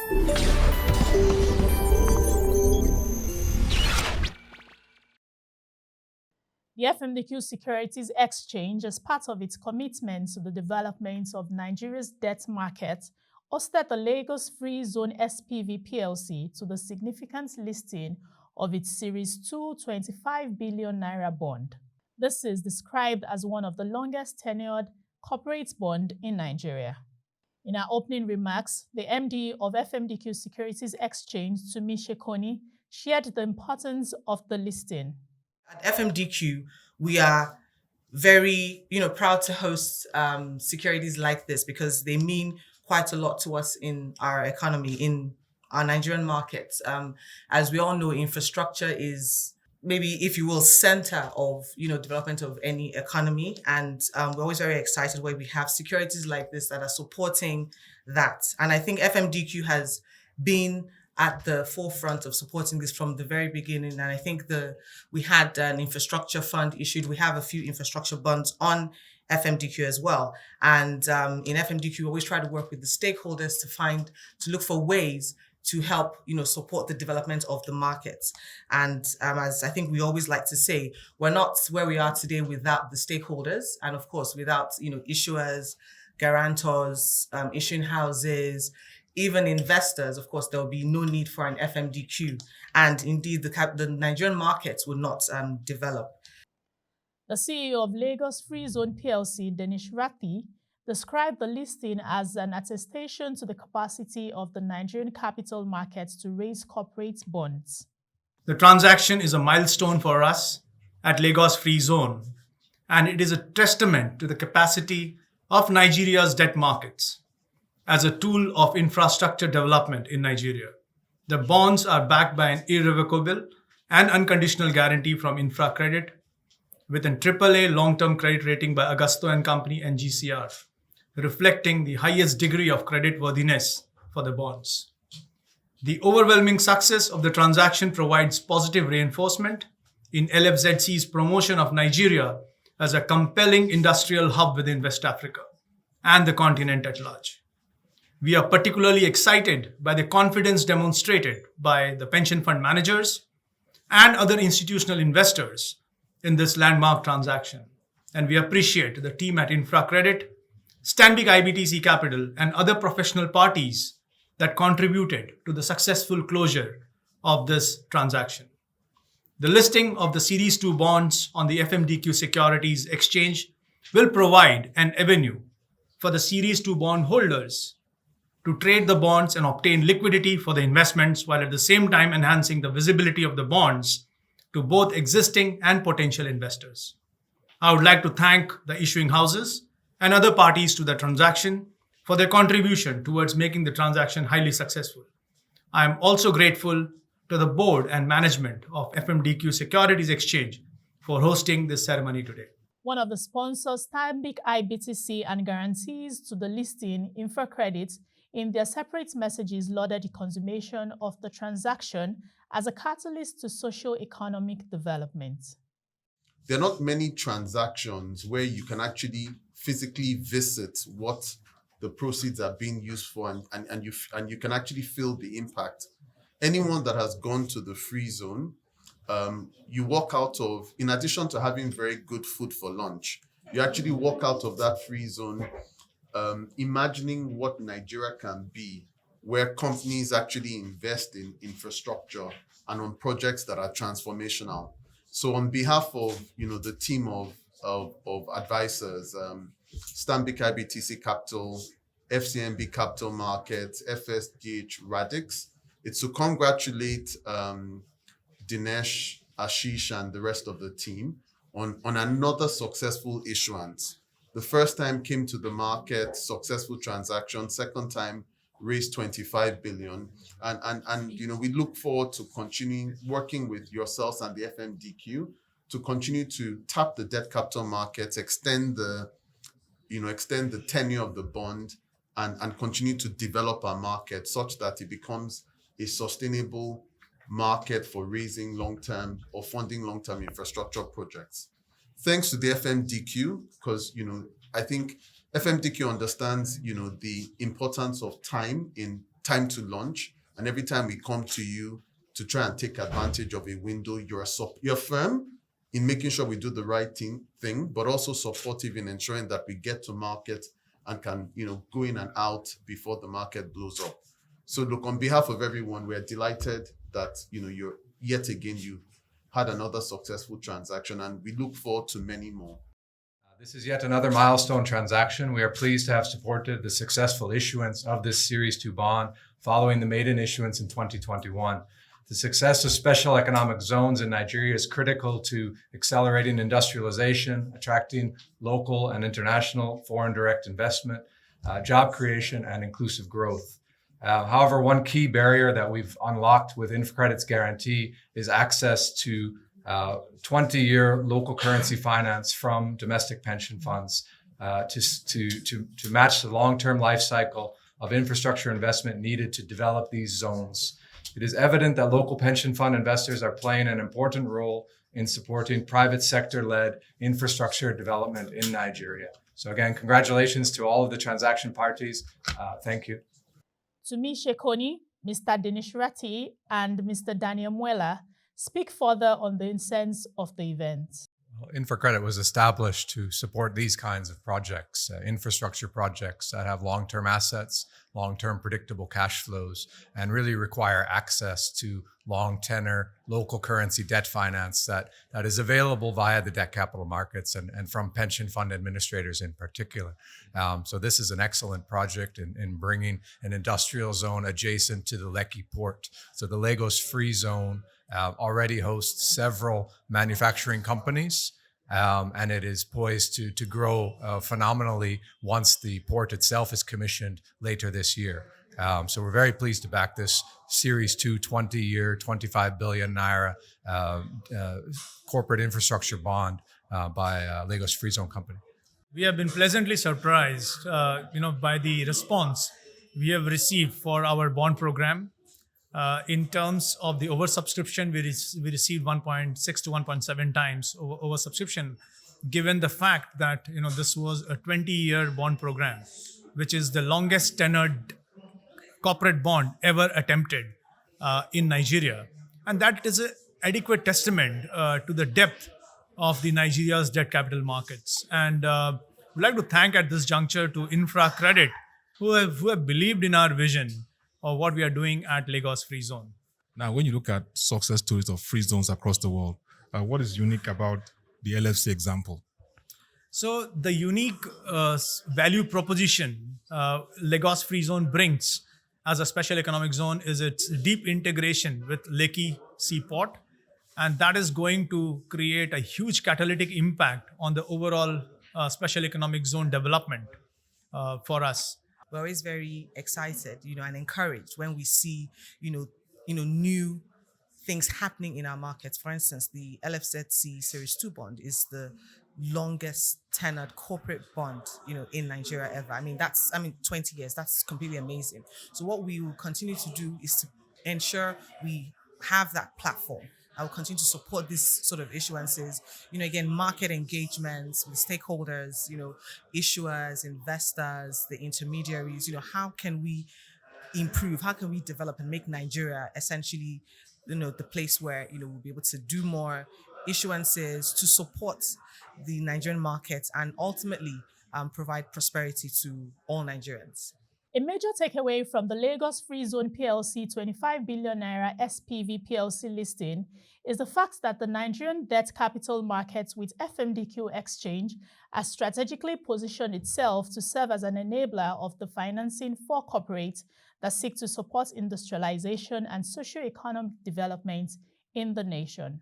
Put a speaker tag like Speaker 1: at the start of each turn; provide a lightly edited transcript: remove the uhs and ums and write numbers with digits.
Speaker 1: The FMDQ Securities Exchange, as part of its commitment to the development of Nigeria's debt market, hosted the Lagos Free Zone SPV Plc to the significant listing of its Series 2 25 billion naira bond. This is described as one of the longest tenured corporate bond in Nigeria. In her opening remarks, the MD of FMDQ Securities Exchange, Tumi Sekoni, shared the importance of the listing.
Speaker 2: At FMDQ, we are very, proud to host securities like this because they mean quite a lot to us in our economy, in our Nigerian markets. As we all know, infrastructure is maybe, if you will, center of, development of any economy. And we're always very excited when we have securities like this that are supporting that. And I think FMDQ has been at the forefront of supporting this from the very beginning. And I think we had an infrastructure fund issued. We have a few infrastructure bonds on FMDQ as well. And in FMDQ, we always try to work with the stakeholders to look for ways to help, support the development of the markets. And as I think we always like to say, we're not where we are today without the stakeholders. And of course, without, issuers, guarantors, issuing houses, even investors. Of course, there will be no need for an FMDQ. And indeed, the Nigerian markets will not develop.
Speaker 1: The CEO of Lagos Free Zone Plc, Dinesh Rathi, described the listing as an attestation to the capacity of the Nigerian capital markets to raise corporate bonds.
Speaker 3: The transaction is a milestone for us at Lagos Free Zone, and it is a testament to the capacity of Nigeria's debt markets as a tool of infrastructure development in Nigeria. The bonds are backed by an irrevocable and unconditional guarantee from InfraCredit with an AAA long-term credit rating by Augusto & Company and GCR, reflecting the highest degree of creditworthiness for the bonds. The overwhelming success of the transaction provides positive reinforcement in LFZC's promotion of Nigeria as a compelling industrial hub within West Africa and the continent at large. We are particularly excited by the confidence demonstrated by the pension fund managers and other institutional investors in this landmark transaction. And we appreciate the team at InfraCredit, Stanbic IBTC Capital, and other professional parties that contributed to the successful closure of this transaction. The listing of the Series 2 bonds on the FMDQ Securities Exchange will provide an avenue for the Series 2 bond holders to trade the bonds and obtain liquidity for the investments, while at the same time enhancing the visibility of the bonds to both existing and potential investors. I would like to thank the issuing houses and other parties to the transaction for their contribution towards making the transaction highly successful. I am also grateful to the board and management of FMDQ Securities Exchange for hosting this ceremony today.
Speaker 1: One of the sponsors, Stanbic IBTC, and guarantees to the listing, InfraCredit, in their separate messages lauded the consummation of the transaction as a catalyst to socio-economic development.
Speaker 4: There are not many transactions where you can actually physically visit what the proceeds are being used for, and you can actually feel the impact. Anyone that has gone to the free zone, you walk out of, in addition to having very good food for lunch, you actually walk out of that free zone imagining what Nigeria can be, where companies actually invest in infrastructure and on projects that are transformational. So on behalf of the team of advisors, Stanbic IBTC Capital, FCMB Capital Markets, FSDH Radix, it's to congratulate Dinesh, Ashish, and the rest of the team on another successful issuance. The first time came to the market, successful transaction. Second time raised 25 billion. And we look forward to continuing working with yourselves and the FMDQ to continue to tap the debt capital markets, extend the tenure of the bond, and continue to develop our market such that it becomes a sustainable market for raising long-term or funding long-term infrastructure projects. Thanks to the FMDQ, because I think FMDQ understands the importance of time in time to launch. And every time we come to you to try and take advantage of a window, you're firm in making sure we do the right thing, but also supportive in ensuring that we get to market and can, go in and out before the market blows up. So look, on behalf of everyone, we're delighted that, you're yet again, you had another successful transaction, and we look forward to many more.
Speaker 5: This is yet another milestone transaction. We are pleased to have supported the successful issuance of this Series 2 bond following the maiden issuance in 2021. The success of special economic zones in Nigeria is critical to accelerating industrialization, attracting local and international foreign direct investment, job creation, and inclusive growth. However, one key barrier that we've unlocked with InfraCredit's guarantee is access to 20-year local currency finance from domestic pension funds to match the long-term life cycle of infrastructure investment needed to develop these zones. It is evident that local pension fund investors are playing an important role in supporting private sector-led infrastructure development in Nigeria. So again, congratulations to all of the transaction parties. Thank you.
Speaker 1: Tumi Sekoni, Mr. Dinesh Rathi, and Mr. Daniel Muela speak further on the essence of the event.
Speaker 5: InfraCredit was established to support these kinds of projects, infrastructure projects that have long-term assets, long-term predictable cash flows, and really require access to long tenor local currency debt finance that is available via the debt capital markets and from pension fund administrators in particular. So this is an excellent project in bringing an industrial zone adjacent to the Lekki port. So the Lagos Free Zone already hosts several manufacturing companies, and it is poised to grow phenomenally once the port itself is commissioned later this year. So we're very pleased to back this Series 2 20-year, 25 billion naira corporate infrastructure bond by Lagos Free Zone Company.
Speaker 6: We have been pleasantly surprised, by the response we have received for our bond program. In terms of the oversubscription, we received 1.6 to 1.7 times oversubscription, given the fact that this was a 20-year bond program, which is the longest tenured corporate bond ever attempted in Nigeria. And that is an adequate testament to the depth of the Nigeria's debt capital markets. And we'd like to thank at this juncture to InfraCredit, who have believed in our vision of what we are doing at Lagos Free Zone.
Speaker 7: Now, when you look at success stories of free zones across the world, what is unique about the LFC example?
Speaker 6: So the unique value proposition Lagos Free Zone brings as a special economic zone is its deep integration with Lekki Seaport, and that is going to create a huge catalytic impact on the overall special economic zone development for us.
Speaker 2: We're always very excited, and encouraged when we see, new things happening in our markets. For instance, the LFZC Series 2 bond is the longest tenured corporate bond, in Nigeria ever. 20 years, that's completely amazing. So what we will continue to do is to ensure we have that platform. I will continue to support these sort of issuances, again, market engagements with stakeholders, issuers, investors, the intermediaries, how can we improve, how can we develop and make Nigeria essentially, the place where, we'll be able to do more issuances to support the Nigerian market and ultimately provide prosperity to all Nigerians.
Speaker 1: A major takeaway from the Lagos Free Zone Plc 25 billion naira SPV PLC listing is the fact that the Nigerian debt capital markets with FMDQ Exchange has strategically positioned itself to serve as an enabler of the financing for corporates that seek to support industrialization and socio-economic development in the nation.